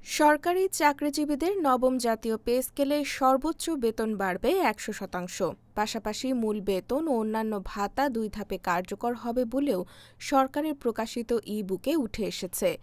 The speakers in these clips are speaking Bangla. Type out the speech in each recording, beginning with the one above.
সরকারি চাকরিজীবীদের নবম জাতীয় পে স্কেলে সর্বোচ্চ বেতন বাড়বে ১০০%। পাশাপাশি মূল বেতন ও অন্যান্য ভাতা ২ ধাপে কার্যকর হবে বলেও সরকারের প্রকাশিত ই-বুকে উঠে এসেছে।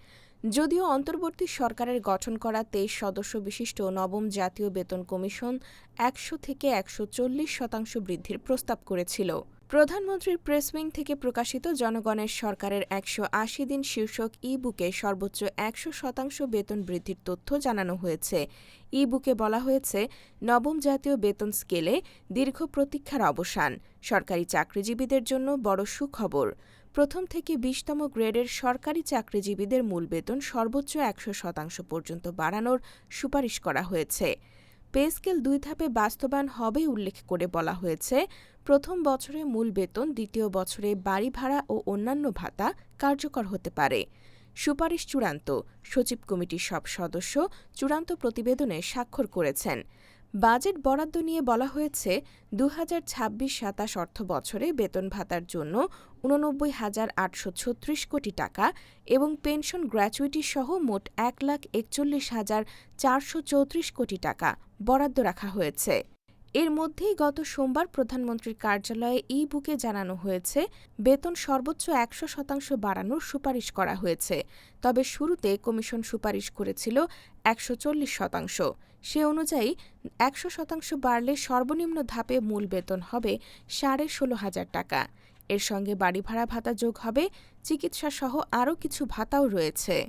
যদিও অন্তর্বর্তী সরকারের গঠন করা ২৩ সদস্য বিশিষ্ট নবম জাতীয় বেতন কমিশন ১০০ থেকে ১৪০% বৃদ্ধির প্রস্তাব করেছিল। প্রধানমন্ত্রীর প্রেসউইং থেকে প্রকাশিত জনগণের সরকারের ১৮০ দিন শীর্ষক ই-বুকে সর্বোচ্চ ১০০% বেতন বৃদ্ধির তথ্য জানানো হয়েছে। ই-বুকে বলা হয়েছে, নবম জাতীয় বেতন স্কেলে দীর্ঘ প্রতীক্ষার অবসান। সরকারি চাকরিজীবীদের জন্য বড় সুখবর। প্রথম থেকে ২০তম গ্রেডের সরকারি চাকরিজীবীদের মূল বেতন সর্বোচ্চ ১০০% পর্যন্ত বাড়ানোর সুপারিশ করা হয়েছে। পে স্কেল ২ ধাপে বাস্তবায়ন হবে উল্লেখ করে বলা হয়েছে, প্রথম বছরে মূল বেতন, দ্বিতীয় বছরে বাড়ি ভাড়া ও অন্যান্য ভাতা কার্যকর হতে পারে। সুপারিশ চূড়ান্ত। সচিব কমিটির সব সদস্য চূড়ান্ত প্রতিবেদনে স্বাক্ষর করেছেন। বাজেট বরাদ্দ নিয়ে বলা হয়েছে, ২০২৬-২৭ অর্থবছরে বেতন ভাতার জন্য ৮৯,৮৩৬ কোটি টাকা এবং পেনশন গ্র্যাচুইটি সহ মোট ১,৪১,৪৩৪ কোটি টাকা বরাদ্দ রাখা হয়েছে। এর মধ্যেই গত সোমবার প্রধানমন্ত্রীর কার্যালয়ে ই-বুকে জানানো হয়েছে, বেতন সর্বোচ্চ ১০০% বাড়ানোর সুপারিশ করা হয়েছে। তবে শুরুতে কমিশন সুপারিশ করেছিল ১৪০%। সে অনুযায়ী ১০০% বাড়লে সর্বনিম্ন ধাপে মূল বেতন হবে ১৬,৫০০ টাকা। এর সঙ্গে বাড়ি ভাড়া ভাতা যোগ হবে, চিকিৎসাসহ আরও কিছু ভাতাও রয়েছে।